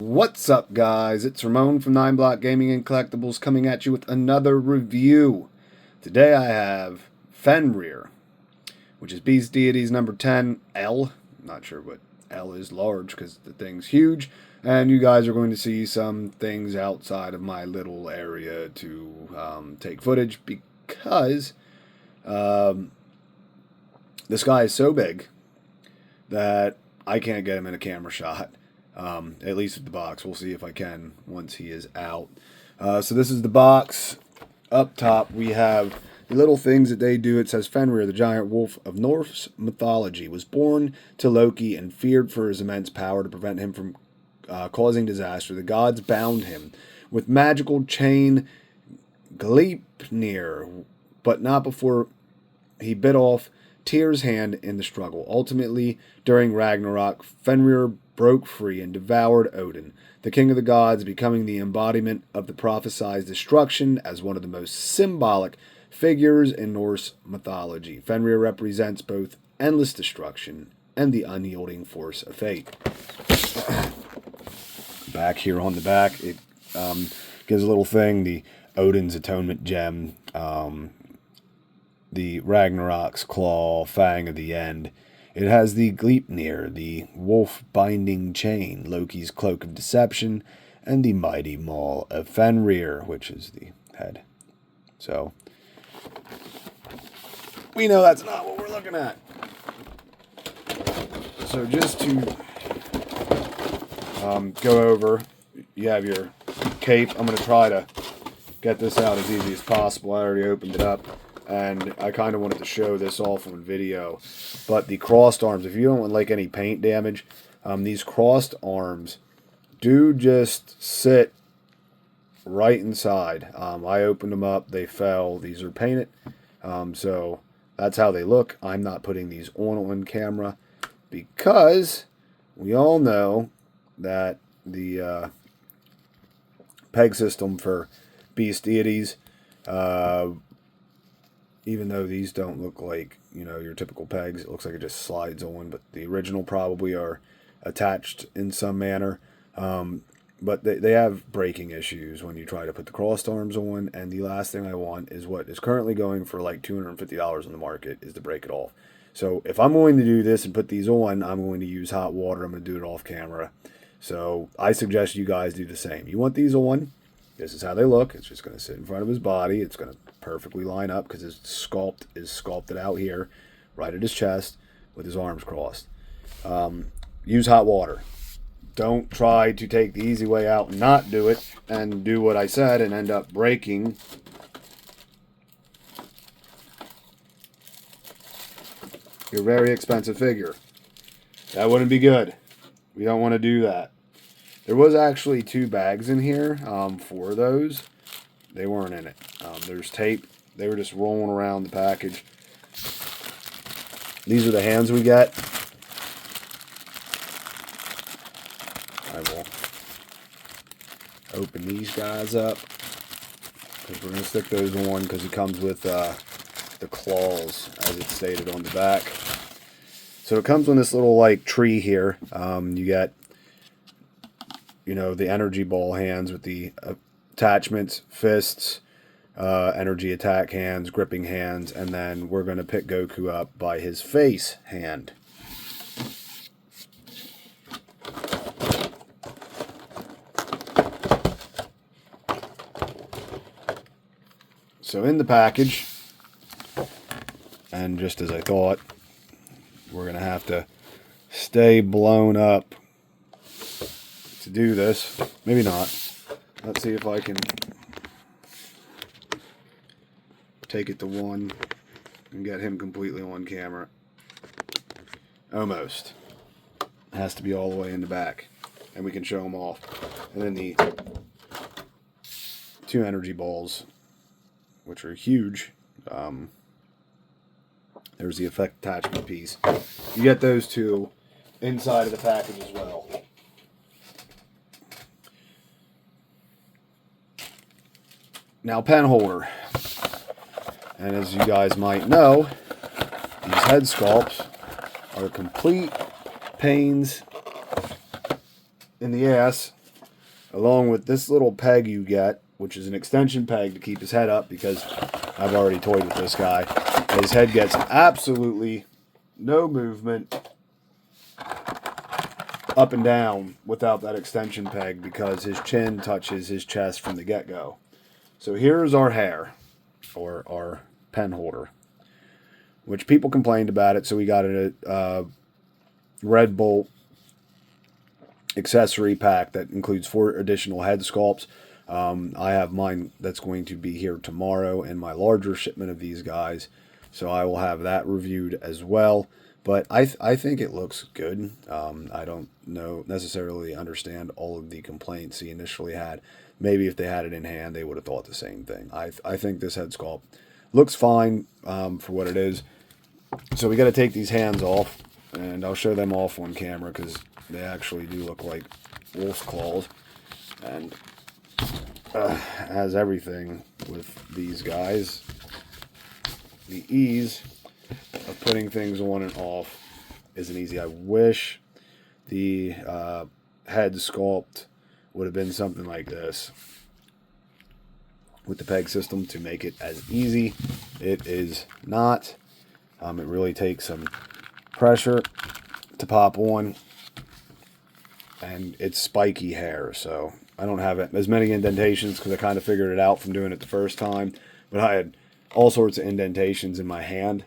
What's up, guys? It's Ramon from NyneBlockGaming&Collectibles coming at you with another review. Today I have Fenrir, which is Beast Deities number 10L. I'm not sure what L is, large, because the thing's huge. And you guys are going to see some things outside of my little area to take footage because this guy is so big that I can't get him in a camera shot. At least with the box. We'll see if I can once he is out. So this is the box. Up top we have the little things that they do. It says Fenrir, the giant wolf of Norse mythology, was born to Loki and feared for his immense power to prevent him from causing disaster. The gods bound him with magical chain Gleipnir, but not before he bit off Tyr's hand in the struggle. Ultimately, during Ragnarok, Fenrir broke free and devoured Odin, the king of the gods, becoming the embodiment of the prophesied destruction as one of the most symbolic figures in Norse mythology. Fenrir represents both endless destruction and the unyielding force of fate. Back here on the back, it gives a little thing, the Odin's atonement gem, the Ragnarok's claw, fang of the end. It has the Gleipnir, the wolf binding chain, Loki's cloak of deception, and the mighty maul of Fenrir, which is the head. So, we know that's not what we're looking at. So just to go over, you have your cape. I'm going to try to get this out as easy as possible. I already opened it up. And I kind of wanted to show this off on video. But the crossed arms, if you don't want like any paint damage, these crossed arms do just sit right inside. I opened them up, they fell. These are painted. So that's how they look. I'm not putting these on camera because we all know that the peg system for Beast Deities, even though these don't look like, you know, your typical pegs, it looks like it just slides on, but the original probably are attached in some manner. But they have breaking issues when you try to put the crossed arms on, and the last thing I want is what is currently going for like $250 on the market is to break it off. So if I'm going to do this and put these on, I'm going to use hot water. I'm going to do it off camera. So I suggest you guys do the same. You want these on, this is how they look. It's just going to sit in front of his body. It's going to perfectly line up because his sculpt is sculpted out here, right at his chest, with his arms crossed. Use hot water. Don't try to take the easy way out and not do it, and do what I said and end up breaking your very expensive figure. That wouldn't be good. We don't want to do that. There was actually 2 bags in here for those. They weren't in it. There's tape. They were just rolling around the package. These are the hands we get. I will open these guys up because we're going to stick those on because it comes with the claws as it's stated on the back. So it comes on this little like tree here. You get, you know, the energy ball hands with the attachments, fists, energy attack hands, gripping hands, and then we're going to pick Goku up by his face hand. So in the package, and just as I thought, we're going to have to stay blown up to do this. Maybe not. Let's see if I can take it to 1 and get him completely on camera. Almost. It has to be all the way in the back, and we can show them off. And then the 2 energy balls, which are huge. There's the effect attachment piece. You get those 2 inside of the package as well. Now, pen holder. And as you guys might know, these head sculpts are complete pains in the ass along with this little peg you get, which is an extension peg to keep his head up, because I've already toyed with this guy. His head gets absolutely no movement up and down without that extension peg, because his chin touches his chest from the get-go. So here's our hair, or our pen holder, which people complained about it, so we got a Red Bolt accessory pack that includes 4 additional head sculpts. I have mine that's going to be here tomorrow in my larger shipment of these guys, so I will have that reviewed as well. But I think it looks good. I don't necessarily understand all of the complaints he initially had. Maybe if they had it in hand, they would have thought the same thing. I think this head sculpt looks fine for what it is. So we got to take these hands off, and I'll show them off on camera because they actually do look like wolf's claws. And as everything with these guys, the ease of putting things on and off isn't easy. I wish the head sculpt would have been something like this with the peg system to make it as easy. It is not. It really takes some pressure to pop on, and it's spiky hair, so I don't have as many indentations because I kind of figured it out from doing it the first time, but I had all sorts of indentations in my hand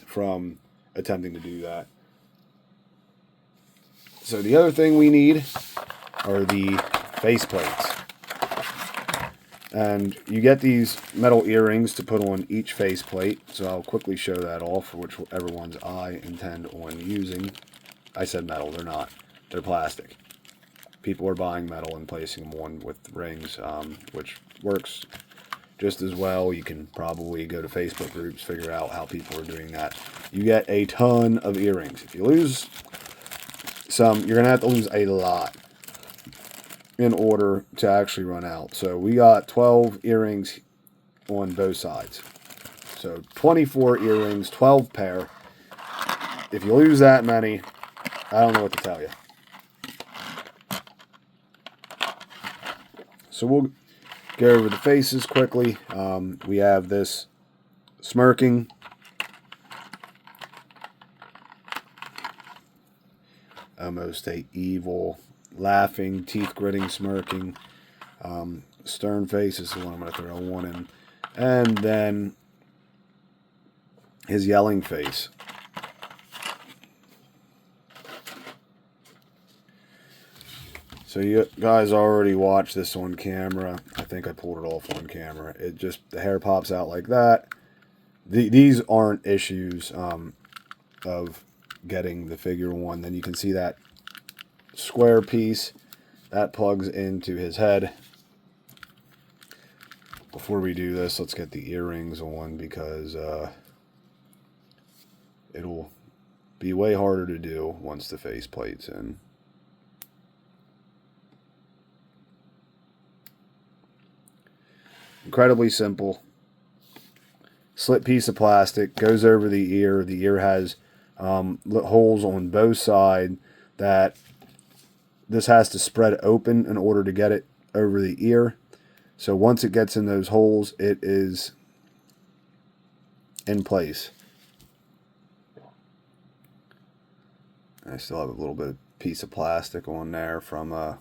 from attempting to do that. So the other thing we need are the face plates. And you get these metal earrings to put on each face plate, so I'll quickly show that off for whichever ones I intend on using. I said metal, they're not. They're plastic. People are buying metal and placing them on with rings, which works just as well. You can probably go to Facebook groups, figure out how people are doing that. You get a ton of earrings. If you lose some, you're going to have to lose a lot in order to actually run out. So we got 12 earrings on both sides. So 24 earrings, 12 pair. If you lose that many, I don't know what to tell you. So we'll go over the faces quickly. We have this smirking, almost a evil, laughing, teeth gritting, smirking. Stern face is the one I'm going to throw one in. And then his yelling face. So you guys already watched this on camera. I think I pulled it off on camera. It just, the hair pops out like that. These aren't issues of getting the figure on. Then you can see that square piece that plugs into his head. Before we do this, let's get the earrings on, because it'll be way harder to do once the face plate's in. Incredibly simple. Slit piece of plastic goes over the ear. The ear has holes on both sides that this has to spread open in order to get it over the ear. So once it gets in those holes, it is in place. I still have a little bit of piece of plastic on there from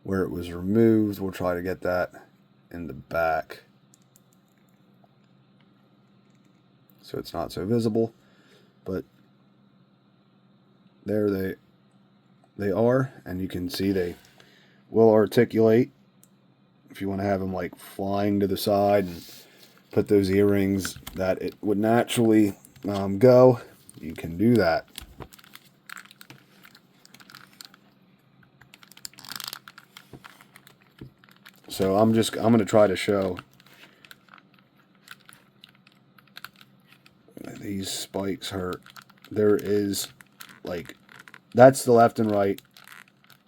where it was removed. We'll try to get that in the back so it's not so visible, but there they are, and you can see they will articulate. If you want to have them like flying to the side and put those earrings that it would naturally go, you can do that. So I'm going to try to show these spikes hurt. There is like, that's the left and right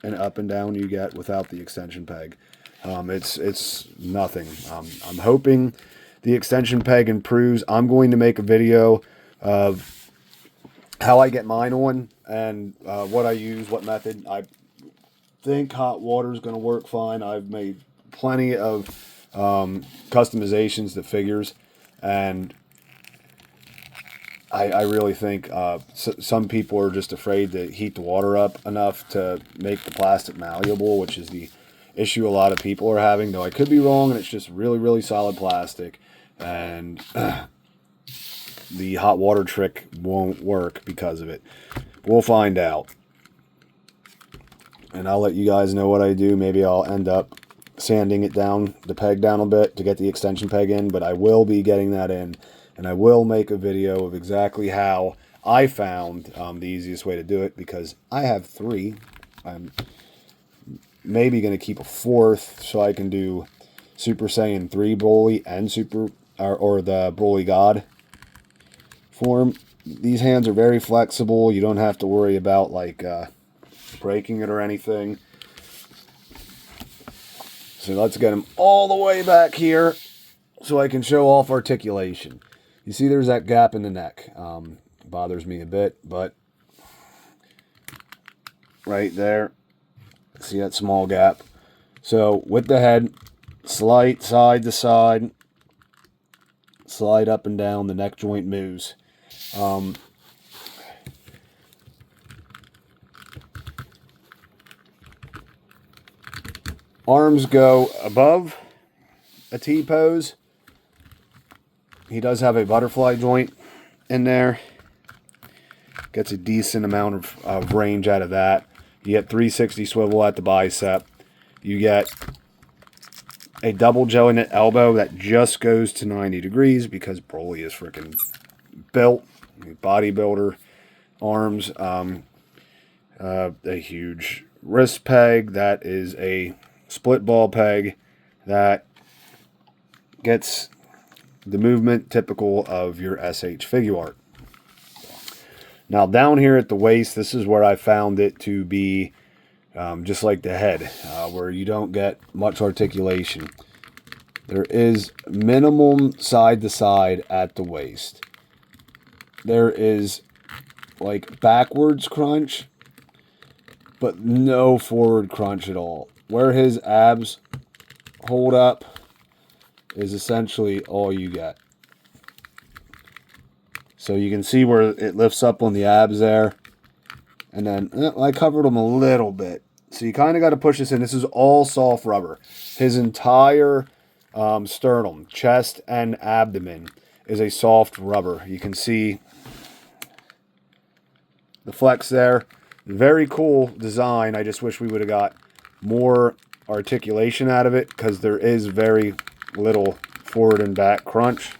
and up and down you get without the extension peg. It's nothing. I'm hoping the extension peg improves. I'm going to make a video of how I get mine on and what I use, what method. think hot water is going to work fine. I've made plenty of customizations to figures, and I really think some people are just afraid to heat the water up enough to make the plastic malleable, which is the issue a lot of people are having. Though I could be wrong, and it's just really, really solid plastic, and the hot water trick won't work because of it. We'll find out. And I'll let you guys know what I do. Maybe I'll end up sanding it down, the peg down a bit to get the extension peg in, but I will be getting that in. And I will make a video of exactly how I found the easiest way to do it, because I have 3. I'm maybe going to keep a 4th so I can do Super Saiyan 3 Broly and or the Broly God form. These hands are very flexible. You don't have to worry about like breaking it or anything. So let's get him all the way back here so I can show off articulation. You see there's that gap in the neck. Bothers me a bit, but right there, see that small gap? So with the head, slide side to side, slide up and down, the neck joint moves. Arms go above a T-pose. He does have a butterfly joint in there. Gets a decent amount of range out of that. You get 360 swivel at the bicep. You get a double jointed elbow that just goes to 90 degrees because Broly is freaking built. Bodybuilder arms. A huge wrist peg that is a split ball peg that gets the movement typical of your SH figure art. Now down here at the waist, this is where I found it to be just like the head, where you don't get much articulation. There is minimum side to side at the waist. There is like backwards crunch, but no forward crunch at all. Where his abs hold up is essentially all you get. So you can see where it lifts up on the abs there. And then I covered them a little bit. So you kind of got to push this in. This is all soft rubber. His entire sternum, chest, and abdomen is a soft rubber. You can see the flex there. Very cool design. I just wish we would have got more articulation out of it, because there is very little forward and back crunch.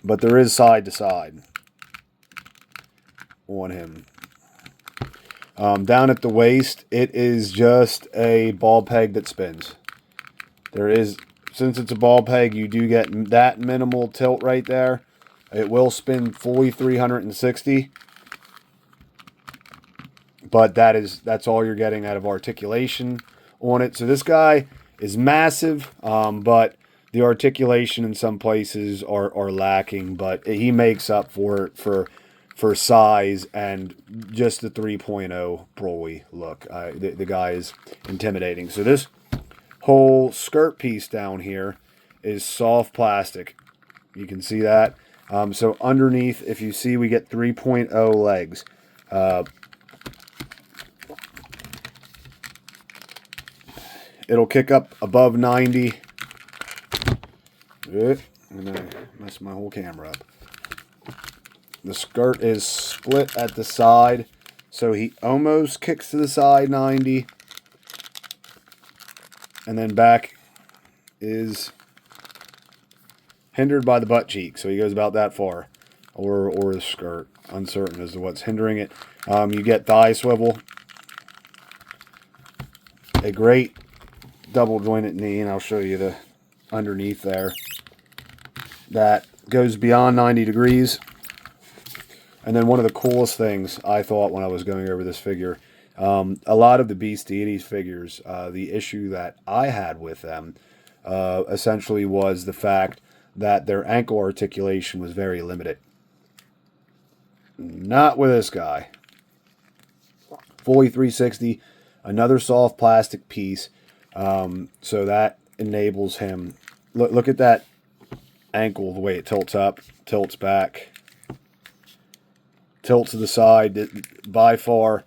But there is side to side on him. Down at the waist, it is just a ball peg that spins. There is, since it's a ball peg, you do get that minimal tilt right there. It will spin fully 360. But that's all you're getting out of articulation on it. So this guy is massive, but the articulation in some places are lacking. But he makes up for it for size and just the 3.0 Broly look. The guy is intimidating. So this whole skirt piece down here is soft plastic. You can see that. So underneath, if you see, we get 3.0 legs. It'll kick up above 90. And I messed my whole camera up. The skirt is split at the side, so he almost kicks to the side 90. And then back is hindered by the butt cheek, so he goes about that far. Or the skirt. Uncertain as to what's hindering it. You get thigh swivel. A great double jointed knee, and I'll show you the underneath there. That goes beyond 90 degrees. And then one of the coolest things I thought when I was going over this figure, a lot of the Beast Deities figures, the issue that I had with them essentially was the fact that their ankle articulation was very limited. Not with this guy. fully 360, another soft plastic piece. So that enables him. Look at that ankle, the way it tilts up, tilts back, tilts to the side. By far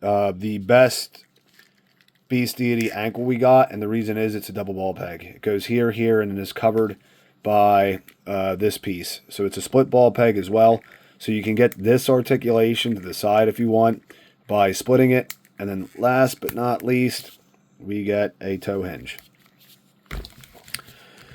the best Beast Deity ankle we got, and the reason is it's a double ball peg. It goes here, here, and is covered by this piece. So it's a split ball peg as well. So you can get this articulation to the side if you want by splitting it. And then last but not least, we get a toe hinge.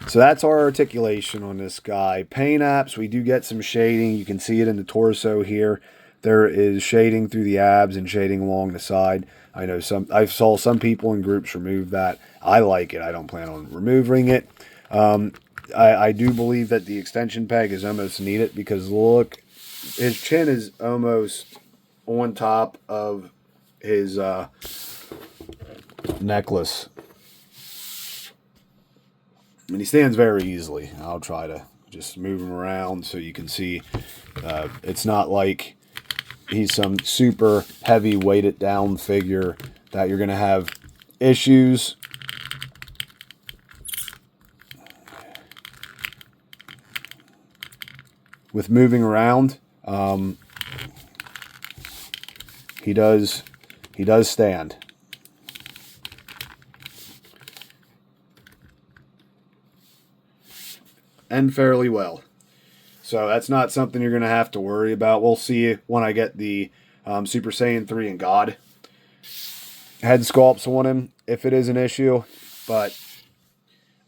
So that's our articulation on this guy. Paint apps, we do get some shading. You can see it in the torso here. There is shading through the abs and shading along the side. I know I saw some people in groups remove that. I like it. I don't plan on removing it. I do believe that the extension peg is almost needed because look, his chin is almost on top of his necklace. And he stands very easily. I'll try to just move him around so you can see. It's not like he's some super heavy weighted down figure that you're going to have issues. With moving around. He does stand. And fairly well. So that's not something you're going to have to worry about. We'll see when I get the Super Saiyan 3 and God head sculpts on him, if it is an issue. But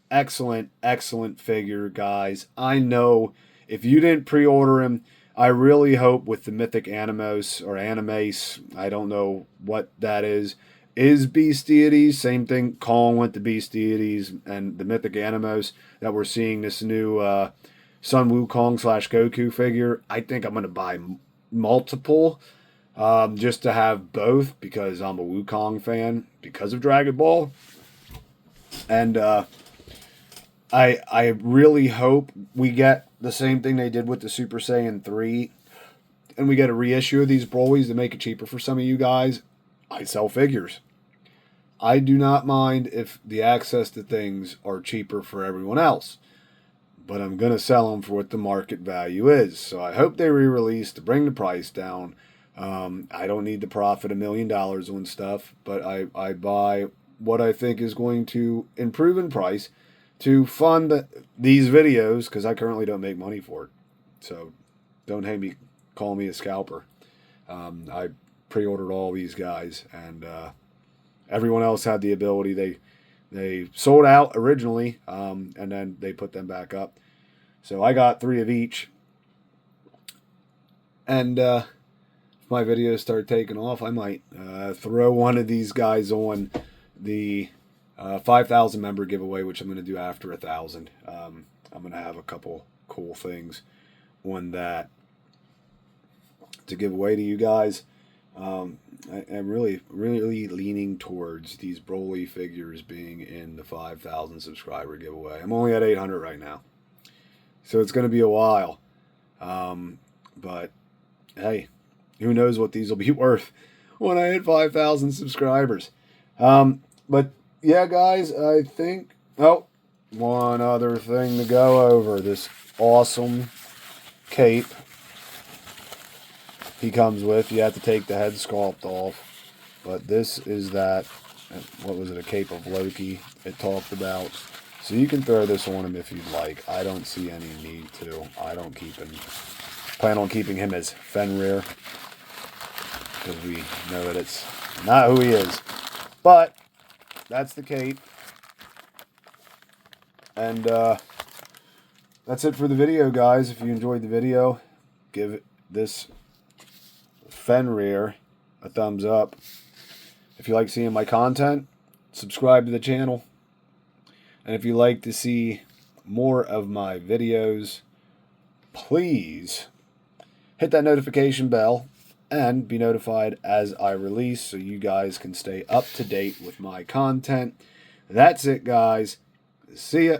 excellent, excellent figure, guys. I know if you didn't pre-order him, I really hope with the Mythic Animos or Animace, I don't know what that is Beast Deities. Same thing, Kong went to Beast Deities, and the Mythic Animos that we're seeing this new Sun Wukong / Goku figure. I think I'm going to buy multiple just to have both because I'm a Wukong fan because of Dragon Ball. And I really hope we get the same thing they did with the Super Saiyan 3 and we get a reissue of these Brolys to make it cheaper for some of you guys. I sell figures. I do not mind if the access to things are cheaper for everyone else, but I'm going to sell them for what the market value is. So I hope they re-release to bring the price down. I don't need to profit $1 million on stuff, but I buy what I think is going to improve in price to fund these videos because I currently don't make money for it. So don't hate me, call me a scalper. I pre-ordered all these guys, and everyone else had the ability. They sold out originally, and then they put them back up. So I got 3 of each. And if my videos start taking off, I might throw one of these guys on the 5,000 member giveaway, which I'm going to do after 1,000. I'm going to have a couple cool things on that to give away to you guys. I'm really leaning towards these Broly figures being in the 5,000 subscriber giveaway. I'm only at 800 right now, so it's going to be a while. But hey, who knows what these will be worth when I hit 5,000 subscribers. But yeah, guys, I think... Oh, one other thing to go over. This awesome cape he comes with. You have to take the head sculpt off. But this is that... What was it? A cape of Loki it talked about. So you can throw this on him if you'd like. I don't see any need to. I don't plan on keeping him as Fenrir, because we know that it's not who he is. But that's the cape. And that's it for the video, guys. If you enjoyed the video, give this Fenrir a thumbs up. If you like seeing my content, subscribe to the channel. And if you like to see more of my videos, please hit that notification bell and be notified as I release so you guys can stay up to date with my content. That's it, guys. See ya.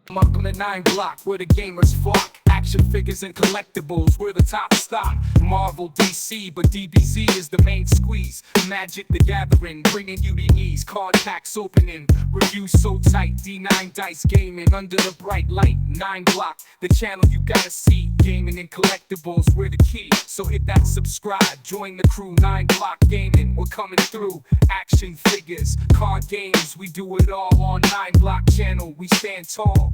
I'm up on the 9 block where the gamers flock. Action figures and collectibles, we're the top stock. Marvel, DC, but DBZ is the main squeeze. Magic the Gathering, bringing you the ease. Card packs opening, reviews so tight. D9 Dice Gaming under the bright light. 9Block, the channel you gotta see. Gaming and collectibles, we're the key. So hit that subscribe, join the crew. 9Block Gaming, we're coming through. Action figures, card games, we do it all on 9Block channel. We stand tall.